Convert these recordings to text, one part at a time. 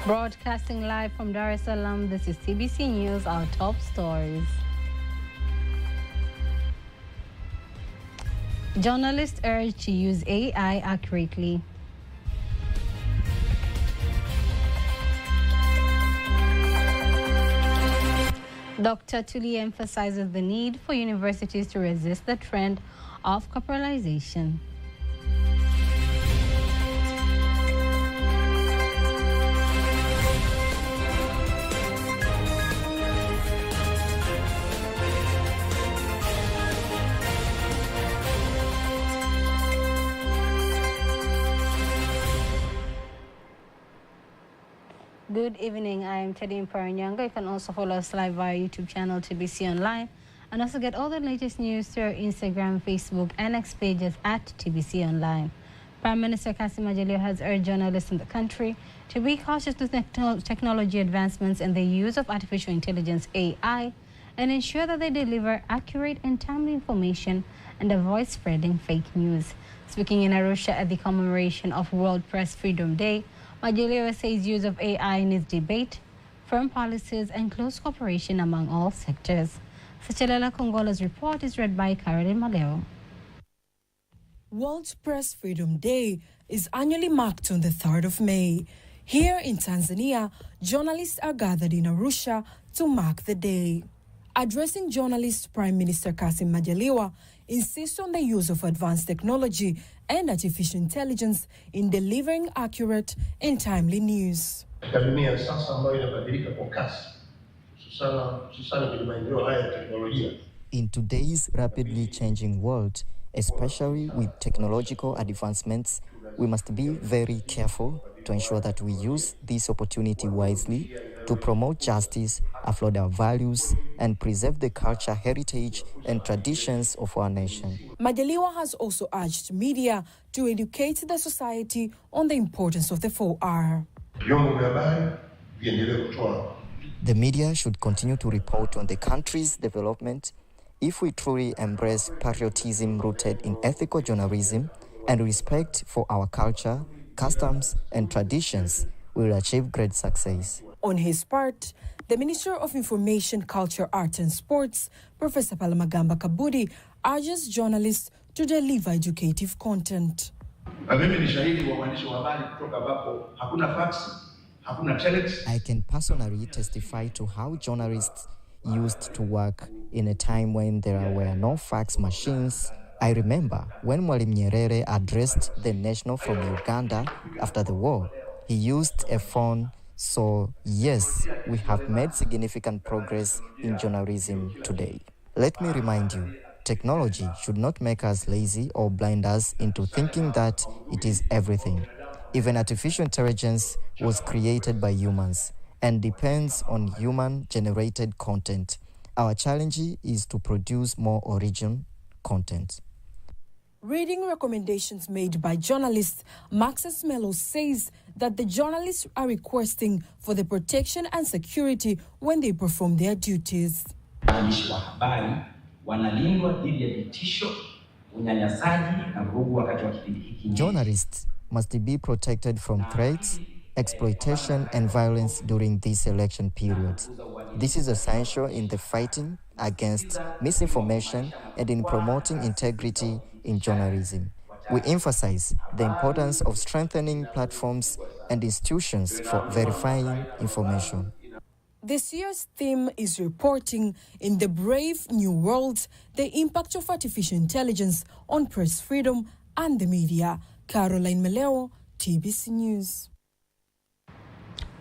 Broadcasting live from Dar es Salaam, this is TBC News, our top stories. Journalists urged to use AI accurately. Dr. Tuli emphasizes the need for universities to resist the trend of corporalization. Good evening, I am Teddy Mparanyanga. You can also follow us live via YouTube channel TBC Online and also get all the latest news through our Instagram, Facebook and X pages at TBC Online. Prime Minister Kassim Majaliwa has urged journalists in the country to be cautious with technology advancements and the use of artificial intelligence AI and ensure that they deliver accurate and timely information and avoid spreading fake news. Speaking in Arusha at the commemoration of World Press Freedom Day, Majaliwa says use of AI needs debate, firm policies, and close cooperation among all sectors. Sachelela Kongola's report is read by Caroline Maleo. World Press Freedom Day is annually marked on the 3rd of May. Here in Tanzania, journalists are gathered in Arusha to mark the day. Addressing journalists, Prime Minister Kassim Majaliwa insists on the use of advanced technology and artificial intelligence in delivering accurate and timely news. In today's rapidly changing world, especially with technological advancements, we must be very careful to ensure that we use this opportunity wisely to promote justice, uphold our values, and preserve the culture, heritage, and traditions of our nation. Majaliwa has also urged media to educate the society on the importance of the 4R. The media should continue to report on the country's development. If we truly embrace patriotism rooted in ethical journalism and respect for our culture, customs, and traditions, we will achieve great success. On his part, the Minister of Information, Culture, Art and Sports, Professor Palamagamba Kabudi, urges journalists to deliver educative content. I can personally testify to how journalists used to work in a time when there were no fax machines. I remember when Mwalimu Nyerere addressed the nation from Uganda after the war, he used a phone. So yes, we have made significant progress in journalism today. Let me remind you, technology should not make us lazy or blind us into thinking that it is everything. Even artificial intelligence was created by humans and depends on human-generated content. Our challenge is to produce more original content. Reading recommendations made by journalists, Maxis Melo says that the journalists are requesting for the protection and security when they perform their duties. Journalists must be protected from threats, exploitation, and violence during this election period. This is essential in the fighting against misinformation and in promoting integrity in journalism. We emphasize the importance of strengthening platforms and institutions for verifying information. This year's theme is reporting in the brave new world, the impact of artificial intelligence on press freedom and the media. Caroline Meleo, TBC News.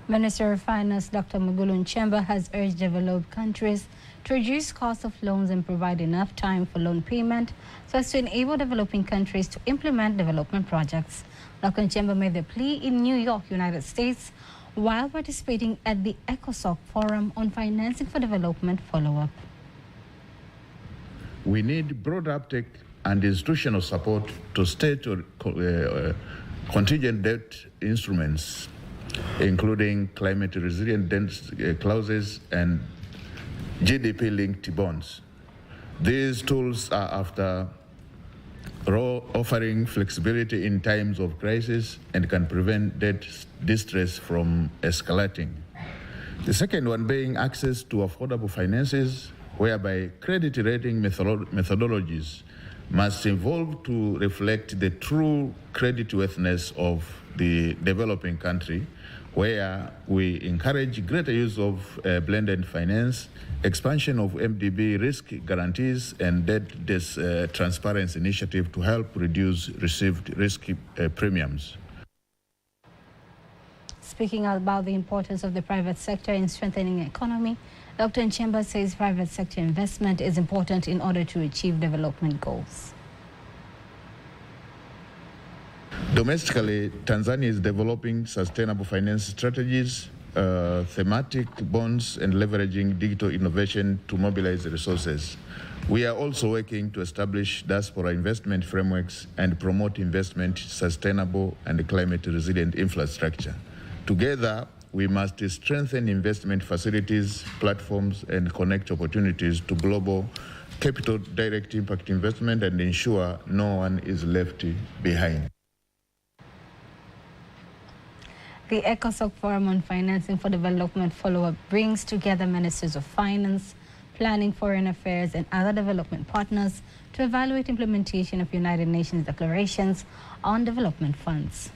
Minister of Finance Dr. Mwigulu Nchemba has urged developed countries to reduce costs of loans and provide enough time for loan payment so as to enable developing countries to implement development projects. Dr. Nchemba made the plea in New York, United States, while participating at the ECOSOC Forum on Financing for Development follow-up. We need broad uptake and institutional support to state contingent debt instruments, including climate resilient debt clauses and GDP-linked bonds. These tools are after offering flexibility in times of crisis and can prevent debt distress from escalating. The second one being access to affordable finances, whereby credit rating methodologies must evolve to reflect the true creditworthiness of the developing country, where we encourage greater use of blended finance, expansion of MDB risk guarantees, and debt transparency initiative to help reduce received risk premiums. Speaking about the importance of the private sector in strengthening the economy, Dr. Nchemba says private sector investment is important in order to achieve development goals. Domestically, Tanzania is developing sustainable finance strategies, thematic bonds, and leveraging digital innovation to mobilize resources. We are also working to establish diaspora investment frameworks and promote investment, sustainable and climate resilient infrastructure. Together, we must strengthen investment facilities, platforms, and connect opportunities to global capital direct impact investment and ensure no one is left behind. The ECOSOC Forum on Financing for Development follow-up brings together ministers of finance, planning, foreign affairs, and other development partners to evaluate implementation of United Nations declarations on development funds.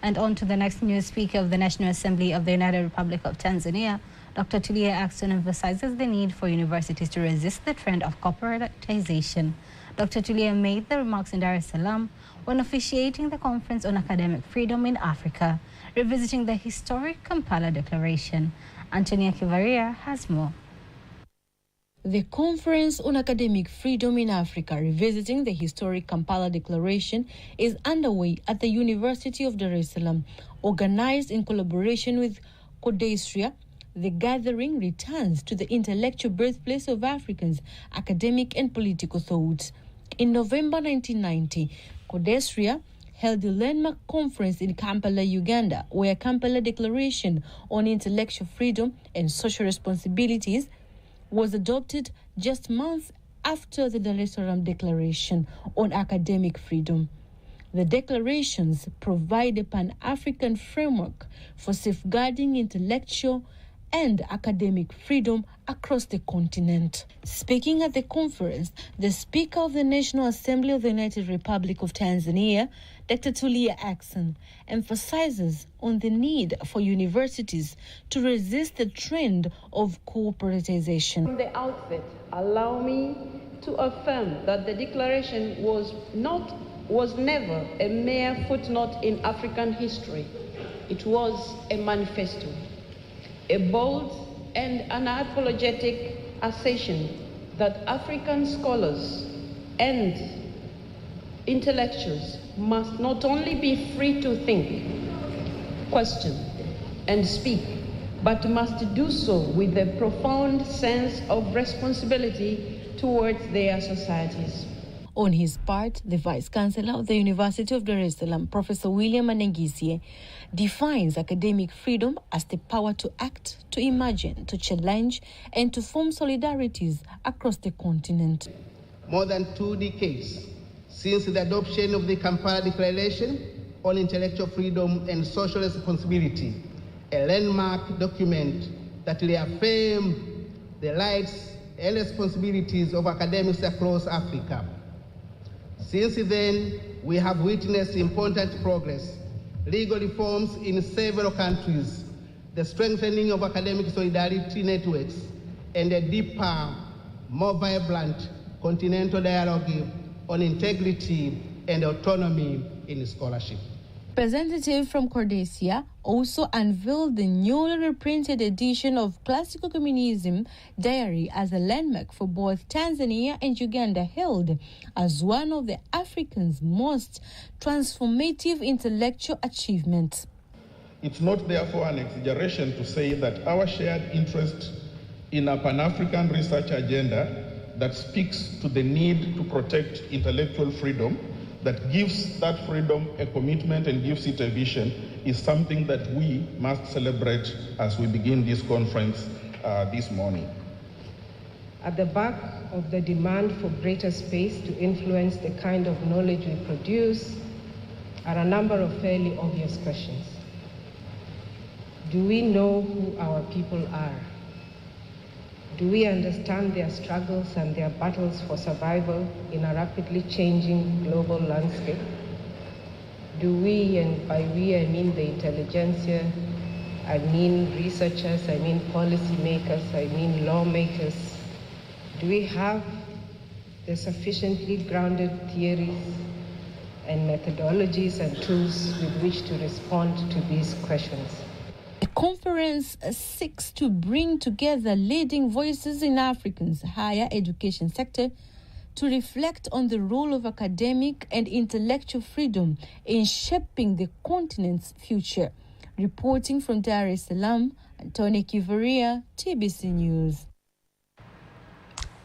And on to the next news. Speaker of the National Assembly of the United Republic of Tanzania, Dr. Tulia Ackson emphasizes the need for universities to resist the trend of corporatization. Dr. Tulia made the remarks in Dar es Salaam when officiating the Conference on Academic Freedom in Africa, revisiting the historic Kampala Declaration. Antonia Kivaria has more. The Conference on Academic Freedom in Africa, revisiting the historic Kampala Declaration, is underway at the University of Dar es Salaam. Organized in collaboration with CODESRIA, the gathering returns to the intellectual birthplace of Africans' academic and political thought. In November 1990, CODESRIA held a landmark conference in Kampala, Uganda, where Kampala Declaration on Intellectual Freedom and Social Responsibilities was adopted just months after the Dar es Salaam Declaration on Academic Freedom. The declarations provide a pan-African framework for safeguarding intellectual and academic freedom across the continent. Speaking at the conference, the Speaker of the National Assembly of the United Republic of Tanzania, Dr. Tulia Ackson, emphasizes on the need for universities to resist the trend of corporatization. From the outset, allow me to affirm that the declaration was never a mere footnote in African history. It was a manifesto, a bold and unapologetic assertion that African scholars and intellectuals must not only be free to think, question, and speak, but must do so with a profound sense of responsibility towards their societies. On his part, the Vice-Chancellor of the University of Dar es Salaam, Professor William Anengisie, defines academic freedom as the power to act, to imagine, to challenge, and to form solidarities across the continent. More than 2 decades since the adoption of the Kampala Declaration on Intellectual Freedom and Social Responsibility, a landmark document that reaffirms the rights and responsibilities of academics across Africa. Since then, we have witnessed important progress, legal reforms in several countries, the strengthening of academic solidarity networks, and a deeper, more vibrant continental dialogue on integrity and autonomy in scholarship. Representative from CODESRIA also unveiled the newly reprinted edition of Classical Communism Diary as a landmark for both Tanzania and Uganda, hailed as one of the African's most transformative intellectual achievements. It's not therefore an exaggeration to say that our shared interest in a Pan-African research agenda that speaks to the need to protect intellectual freedom, that gives that freedom a commitment and gives it a vision, is something that we must celebrate as we begin this conference this morning. At the back of the demand for greater space to influence the kind of knowledge we produce are a number of fairly obvious questions. Do we know who our people are? Do we understand their struggles and their battles for survival in a rapidly changing global landscape? Do we, and by we I mean the intelligentsia, I mean researchers, I mean policymakers, I mean lawmakers, do we have the sufficiently grounded theories and methodologies and tools with which to respond to these questions? The conference seeks to bring together leading voices in Africa's higher education sector to reflect on the role of academic and intellectual freedom in shaping the continent's future. Reporting from Dar es Salaam, Antoni Kivaria, TBC News.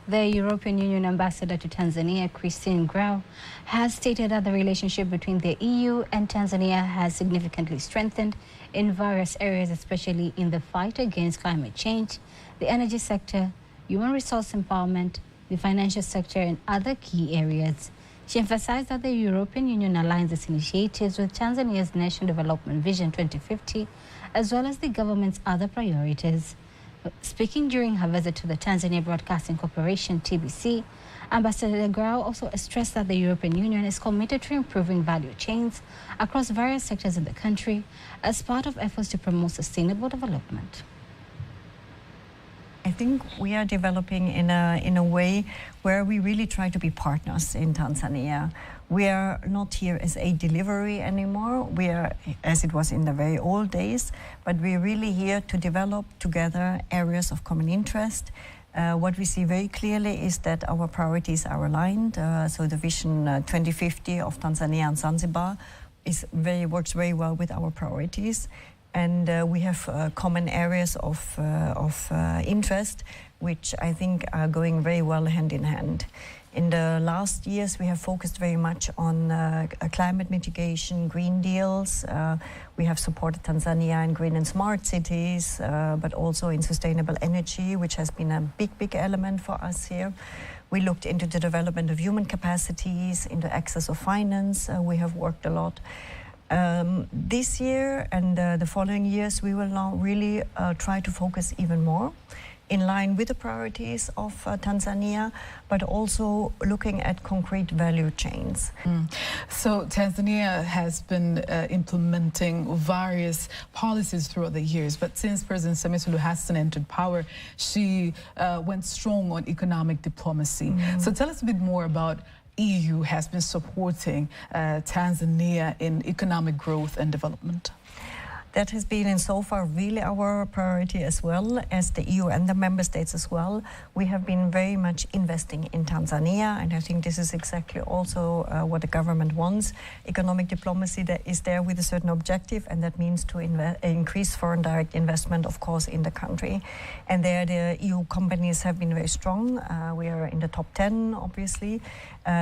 The European Union ambassador to Tanzania, Christine Grau, has stated that the relationship between the EU and Tanzania has significantly strengthened in various areas, especially in the fight against climate change, the energy sector, human resource empowerment, the financial sector, and other key areas. She emphasized that the European Union aligns its initiatives with Tanzania's National Development Vision 2050, as well as the government's other priorities. Speaking during her visit to the Tanzania Broadcasting Corporation, TBC, Ambassador Grau also stressed that the European Union is committed to improving value chains across various sectors in the country as part of efforts to promote sustainable development. I think we are developing in a way where we really try to be partners in Tanzania. We are not here as a delivery anymore. We are, as it was in the very old days, but we're really here to develop together areas of common interest. What we see very clearly is that our priorities are aligned. So the Vision 2050 of Tanzania and Zanzibar works very well with our priorities. And we have common areas of interest, which I think are going very well hand in hand. In the last years, we have focused very much on climate mitigation, green deals. We have supported Tanzania in green and smart cities, but also in sustainable energy, which has been a big element for us here. We looked into the development of human capacities, into access of finance. We have worked a lot. This year and the following years, we will now really try to focus even more in line with the priorities of Tanzania, but also looking at concrete value chains. So Tanzania has been implementing various policies throughout the years, but since President Samia Suluhu Hassan entered power, she went strong on economic diplomacy. So tell us a bit more about EU has been supporting Tanzania in economic growth and development. That has been, in so far, really our priority as well as the EU and the member states as well. We have been very much investing in Tanzania, and I think this is exactly also what the government wants. Economic diplomacy that is there with a certain objective, and that means to increase foreign direct investment, of course, in the country. And there the EU companies have been very strong. We are in the top 10, obviously.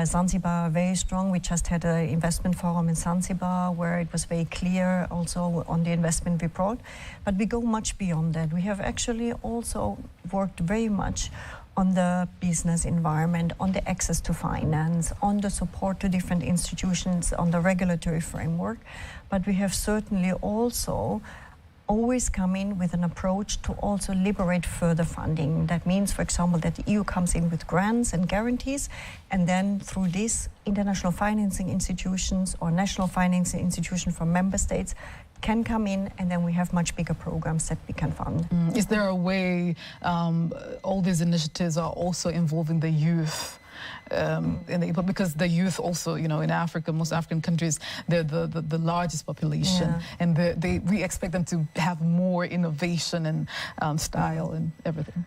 Zanzibar, very strong. We just had an investment forum in Zanzibar where it was very clear also on the investment we brought. But we go much beyond that. We have actually also worked very much on the business environment, on the access to finance, on the support to different institutions, on the regulatory framework. But we have certainly also always come in with an approach to also liberate further funding. That means, for example, that the EU comes in with grants and guarantees, and then through this, international financing institutions or national financing institutions from member states can come in, and then we have much bigger programs that we can fund. Is there a way all these initiatives are also involving the youth? Because the youth also, you know, in Africa, most African countries, they're the largest population, and we expect them to have more innovation and style and everything.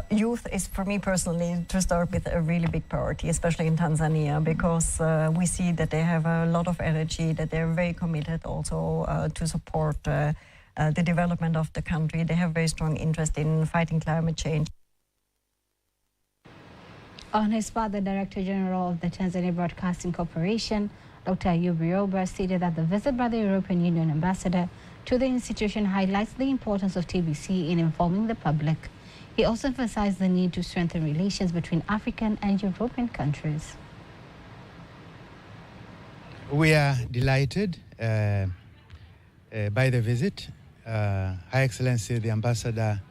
Youth is, for me personally, to start with, a really big priority, especially in Tanzania, because we see that they have a lot of energy, that they're very committed also to support the development of the country. They have very strong interest in fighting climate change. On his part, the Director General of the Tanzania Broadcasting Corporation, Dr. Ayub Rioba, stated that the visit by the European Union ambassador to the institution highlights the importance of TBC in informing the public. He also emphasized the need to strengthen relations between African and European countries. We are delighted by the visit. Her Excellency, the Ambassador,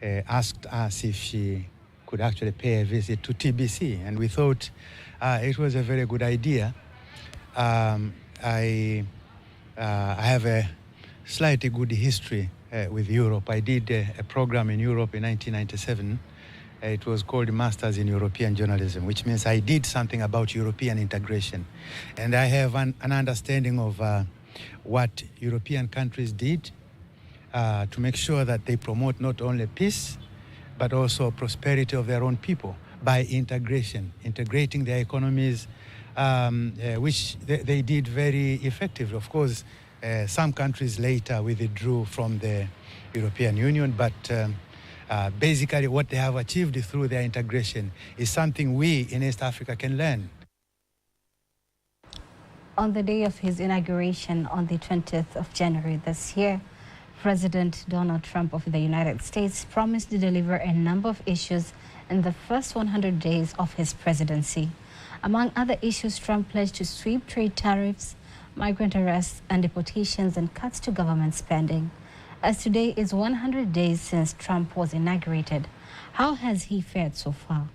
asked us if she could actually pay a visit to TBC, and we thought it was a very good idea. I have a slightly good history with Europe. I did a program in Europe in 1997. It was called Masters in European Journalism, which means I did something about European integration. And I have an understanding of what European countries did to make sure that they promote not only peace, but also prosperity of their own people by integrating their economies, which they did very effectively. Of course, some countries later withdrew from the European Union, but basically what they have achieved through their integration is something we in East Africa can learn. On the day of his inauguration on the 20th of January this year, President Donald Trump of the United States promised to deliver a number of issues in the first 100 days of his presidency. Among other issues, Trump pledged to sweep trade tariffs, migrant arrests and deportations, and cuts to government spending. As today is 100 days since Trump was inaugurated, how has he fared so far?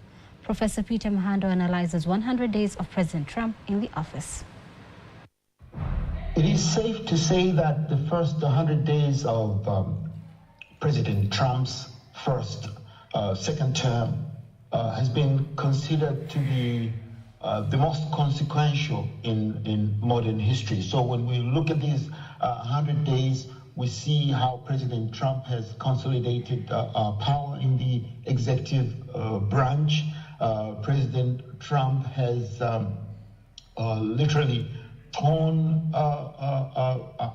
Professor Peter Mahando analyzes 100 days of President Trump in the office. It is safe to say that the first 100 days of President Trump's second term has been considered to be the most consequential in modern history. So when we look at these 100 days, we see how President Trump has consolidated power in the executive branch. President Trump has literally torn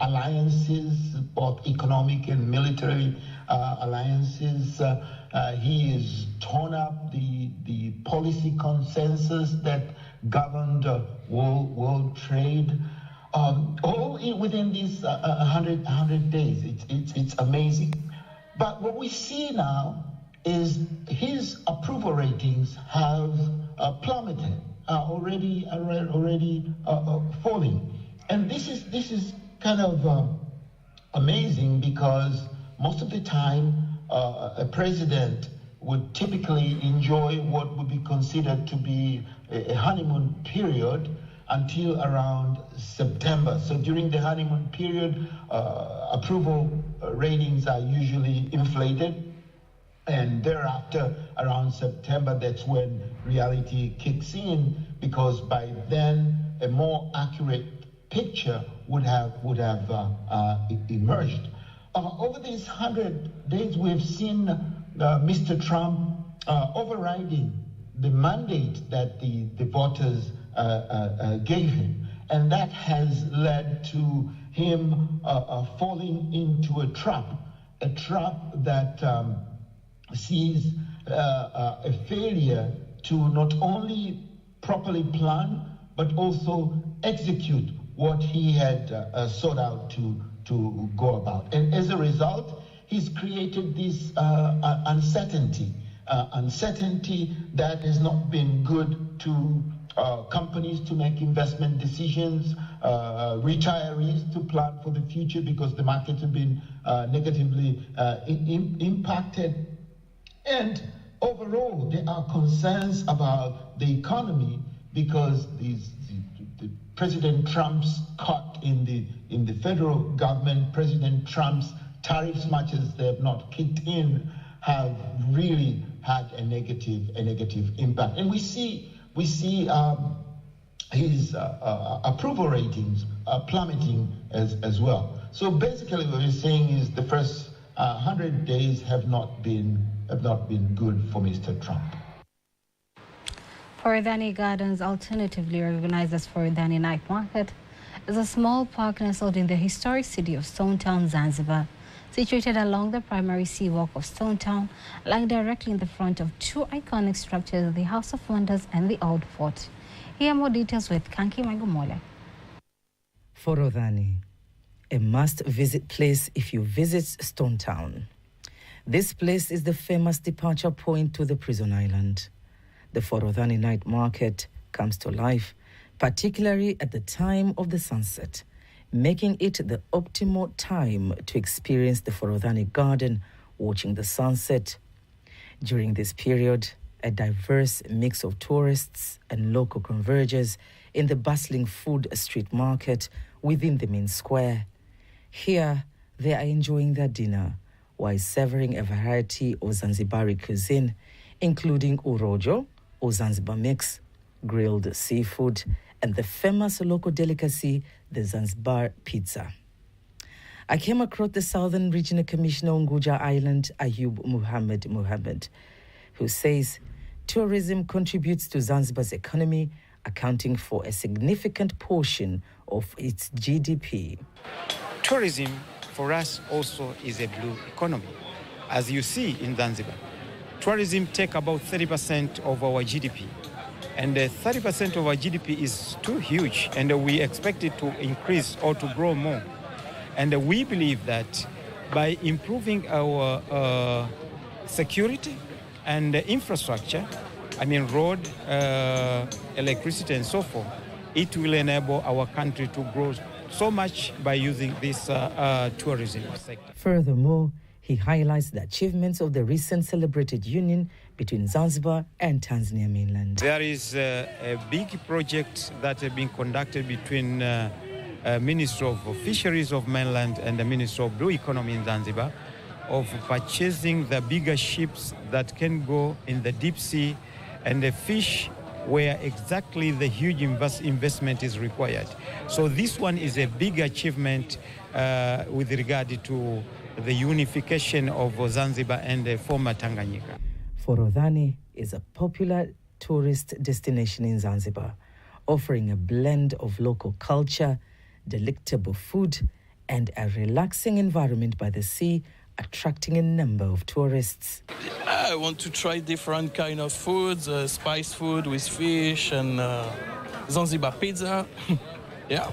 alliances, both economic and military alliances. He has torn up the policy consensus that governed world trade. All within these 100 days. It's amazing. But what we see now is his approval ratings have plummeted, already falling. And this is kind of amazing, because most of the time a president would typically enjoy what would be considered to be a honeymoon period until around September. So during the honeymoon period, approval ratings are usually inflated. And thereafter, around September, that's when reality kicks in, because by then a more accurate picture would have emerged. Over these 100 days, we've seen Mr. Trump overriding the mandate that the voters gave him, and that has led to him falling into a trap that sees a failure to not only properly plan but also execute what he had sought out to go about. And as a result, he's created this uncertainty that has not been good to companies to make investment decisions, retirees to plan for the future because the markets have been negatively impacted. And overall, there are concerns about the economy because President Trump's cut in the federal government, President Trump's tariffs, much as they have not kicked in, have really had a negative impact. And we see his approval ratings plummeting as well. So basically, what we're saying is the first 100 days have not been good for Mr. Trump. Forodhani Gardens, alternatively organized as Forodhani Night Market, is a small park nestled in the historic city of Stone Town, Zanzibar. Situated along the primary sea walk of Stone Town, lying directly in the front of two iconic structures, the House of Wonders and the Old Fort. Here are more details with Kanki Magumole. Forodhani, a must-visit place if you visit Stone Town. This place is the famous departure point to the prison island. The Forodhani night market comes to life, particularly at the time of the sunset, making it the optimal time to experience the Forodhani garden watching the sunset. During this period, a diverse mix of tourists and local converges in the bustling food street market within the main square. Here, they are enjoying their dinner while savoring a variety of Zanzibari cuisine, including urojo, or Zanzibar mix, grilled seafood, and the famous local delicacy, the Zanzibar pizza. I came across the Southern Regional Commissioner on Unguja Island, Ayub Muhammad, who says tourism contributes to Zanzibar's economy, accounting for a significant portion of its GDP. Tourism for us also is a blue economy. As you see in Zanzibar, tourism takes about 30% of our GDP. And 30% of our GDP is too huge, and we expect it to increase or to grow more. And we believe that by improving our security and infrastructure, I mean road, electricity and so forth, it will enable our country to grow so much by using this tourism sector. Furthermore, he highlights the achievements of the recent celebrated union between Zanzibar and Tanzania mainland. There is a big project that has been conducted between Ministry of Fisheries of mainland and the Ministry of Blue Economy in Zanzibar of purchasing the bigger ships that can go in the deep sea and the fish where exactly the huge investment is required. So this one is a big achievement with regard to the unification of Zanzibar and the former Tanganyika. Forodhani is a popular tourist destination in Zanzibar, offering a blend of local culture, delectable food, and a relaxing environment by the sea, attracting a number of tourists. I want to try different kind of foods, spice food with fish and Zanzibar pizza. Yeah.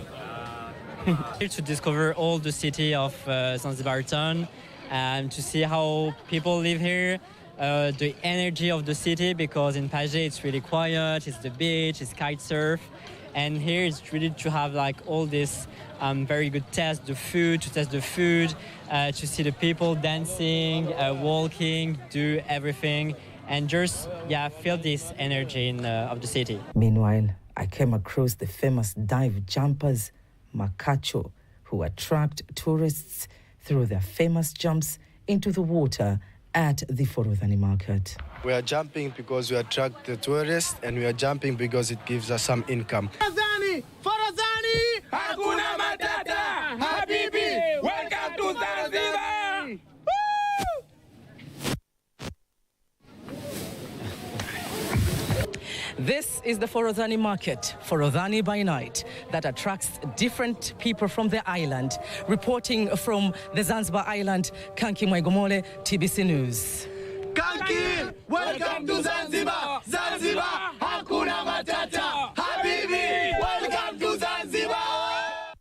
Here to discover all the city of Zanzibar town and to see how people live here, the energy of the city, because in Paje it's really quiet, it's the beach, it's kite surf, and here it's really to have like all this very good to test the food, to see the people dancing, walking, do everything, and just feel this energy of the city. Meanwhile, I came across the famous dive jumpers, Makacho, who attract tourists through their famous jumps into the water at the Forodhani market. We are jumping because we attract the tourists, and we are jumping because it gives us some income. Forodhani! Hakuna matata! Habibi! Welcome to Zanzibar! This is the Forodhani market, Forodhani by night, that attracts different people from the island. Reporting from the Zanzibar island, Kanki Mwaigomole, TBC News. Kanki, welcome to Zanzibar! Zanzibar, hakuna matata! Habibi, welcome to Zanzibar!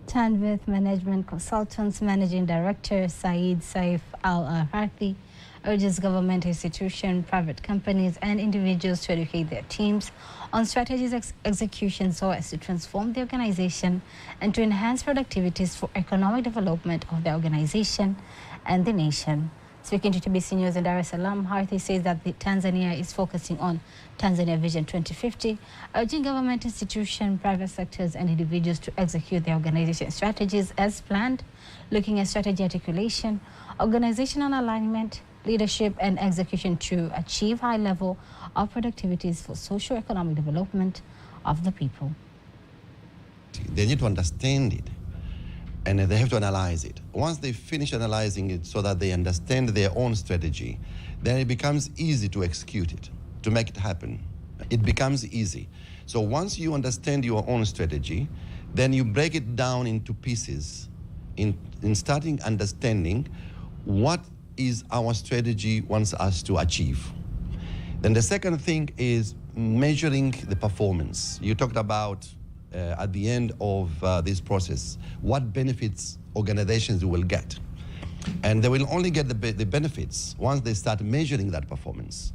Tanvith Management Consultants Managing Director Saeed Saif Al-Harthi urges government institutions, private companies and individuals to educate their teams on strategies execution so as to transform the organization and to enhance productivities for economic development of the organization and the nation. Speaking to TBC News in Dar es Salaam, Harthi says that Tanzania is focusing on Tanzania Vision 2050, urging government institutions, private sectors and individuals to execute their organization strategies as planned, looking at strategy articulation, organizational alignment, leadership and execution to achieve high level of productivities for socio-economic development of the people. They need to understand it, and they have to analyze it. Once they finish analyzing it so that they understand their own strategy, then it becomes easy to execute it, to make it happen. It becomes easy. So once you understand your own strategy, then you break it down into pieces in starting understanding what is our strategy wants us to achieve. Then the second thing is measuring the performance. You talked about at the end of this process, what benefits organizations will get. And they will only get the benefits once they start measuring that performance.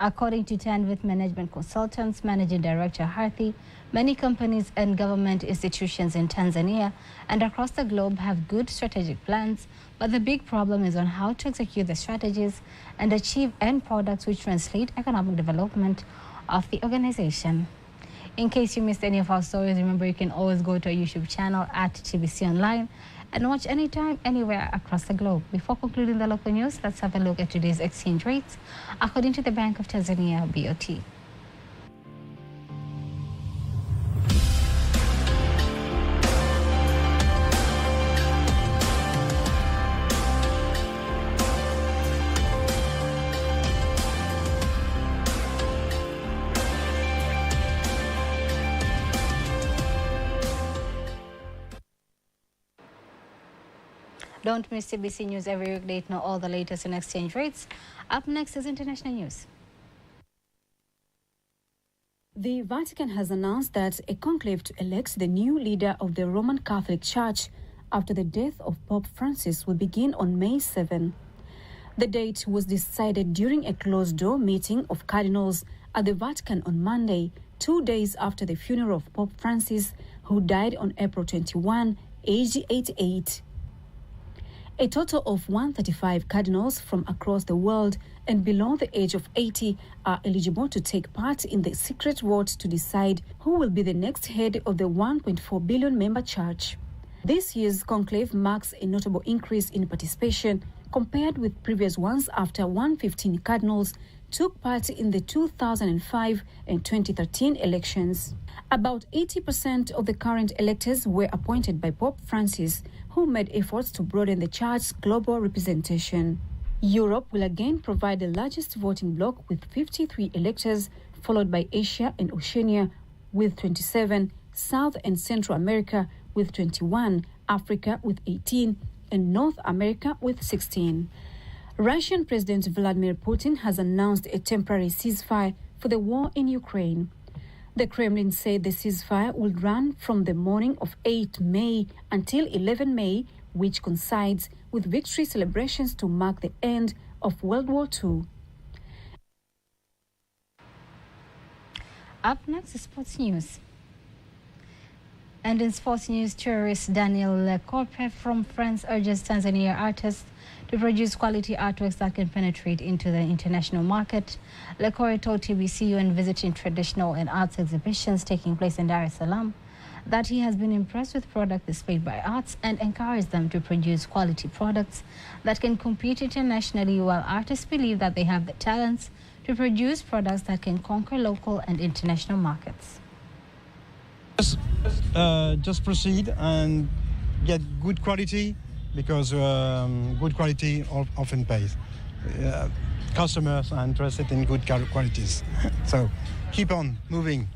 According to Tanvith Management Consultants Managing Director Harthi, many companies and government institutions in Tanzania and across the globe have good strategic plans, but the big problem is on how to execute the strategies and achieve end products which translate economic development of the organization. In case you missed any of our stories, remember you can always go to our YouTube channel at TBC Online and watch anytime, anywhere across the globe. Before concluding the local news, let's have a look at today's exchange rates according to the Bank of Tanzania, BOT. Don't miss TBC News every weekday to know all the latest in exchange rates. Up next is international news. The Vatican has announced that a conclave to elect the new leader of the Roman Catholic Church after the death of Pope Francis will begin on May 7. The date was decided during a closed-door meeting of cardinals at the Vatican on Monday, 2 days after the funeral of Pope Francis, who died on April 21, aged 88. A total of 135 cardinals from across the world and below the age of 80 are eligible to take part in the secret vote to decide who will be the next head of the 1.4 billion member church. This year's conclave marks a notable increase in participation compared with previous ones after 115 cardinals took part in the 2005 and 2013 elections. About 80% of the current electors were appointed by Pope Francis, who made efforts to broaden the church's global representation. Europe will again provide the largest voting bloc with 53 electors, followed by Asia and Oceania with 27, South and Central America with 21, Africa with 18, and North America with 16. Russian President Vladimir Putin has announced a temporary ceasefire for the war in Ukraine. The Kremlin said the ceasefire will run from the morning of 8 May until 11 May, which coincides with victory celebrations to mark the end of World War II. Up next is sports news. And in sports news, tourist Daniel Lecorpe from France urges Tanzania artists to produce quality artworks that can penetrate into the international market. Lecorpe told TBC when visiting traditional and arts exhibitions taking place in Dar es Salaam that he has been impressed with products displayed by arts and encouraged them to produce quality products that can compete internationally, while artists believe that they have the talents to produce products that can conquer local and international markets. Just proceed and get good quality, because good quality often pays. Customers are interested in good qualities. So keep on moving.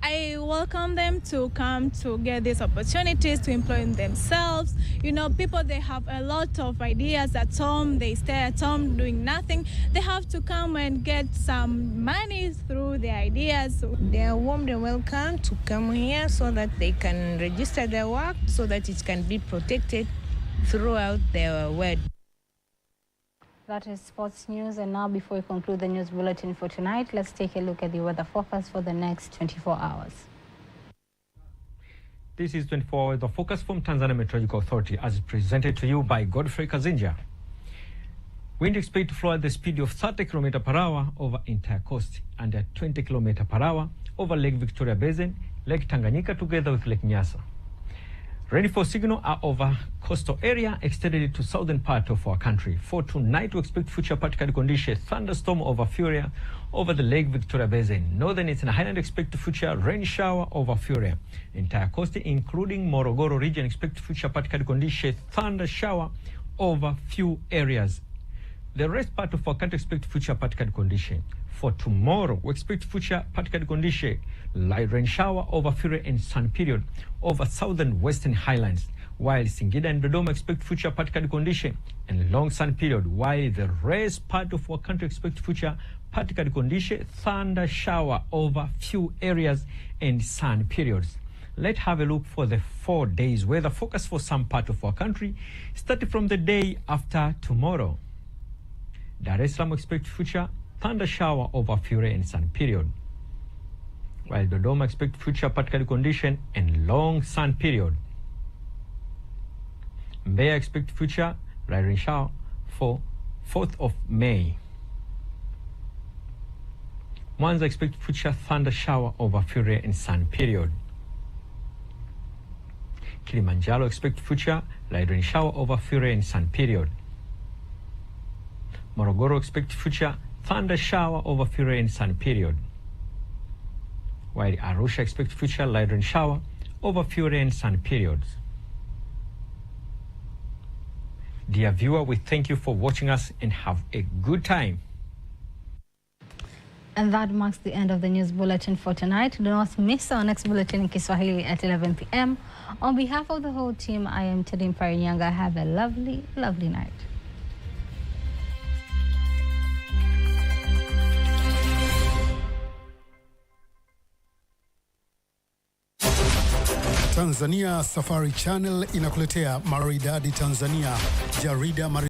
I welcome them to come to get these opportunities to employ themselves. You know, people, they have a lot of ideas at home. They stay at home doing nothing. They have to come and get some money through their ideas. They are warmly welcome to come here so that they can register their work so that it can be protected throughout their world. That is sports news. And now, before we conclude the news bulletin for tonight, let's take a look at the weather forecast for the next 24 hours. This is 24 hours of focus from Tanzania Meteorological Authority, as presented to you by Godfrey Kazinja. Wind expected to flow at the speed of 30 km per hour over entire coast and at 20 km per hour over Lake Victoria Basin, Lake Tanganyika together with Lake Nyasa. Rainfall signal are over coastal area extended to southern part of our country. For tonight, we expect future particular conditions, thunderstorm over Furia over the Lake Victoria Basin. Northern Eastern Highland expect future rain shower over Furia. Entire coast, including Morogoro region, expect future particular conditions, thunder shower over few areas. The rest part of our country expect future particular condition. For tomorrow, we expect future particular condition, light rain shower over Fury and sun period over southern western highlands, while Singida and Dodoma expect future particular condition and long sun period, while the rest part of our country expect future particular condition, thunder shower over few areas and sun periods. Let's have a look for the 4 days weather forecast for some part of our country, starting from the day after tomorrow. Dar es Salaam expect future thunder shower over fury and sun period, while Dodoma expect future particular condition and long sun period. Mbeya expect future light rain shower for 4th of May. Mwanza expect future thunder shower over fury and sun period. Kilimanjaro expect future light rain shower over fury and sun period. Morogoro expect future thunder shower over fury and sun period, while Arusha expect future light rain shower over fury and sun periods. Dear viewer, we thank you for watching us and have a good time. And that marks the end of the news bulletin for tonight. Do not miss our next bulletin in Kiswahili at 11 p.m. On behalf of the whole team, I am Teddy Mparinyanga. Have a lovely, lovely night. Tanzania Safari Channel inakuletea Maridadi Tanzania, jarida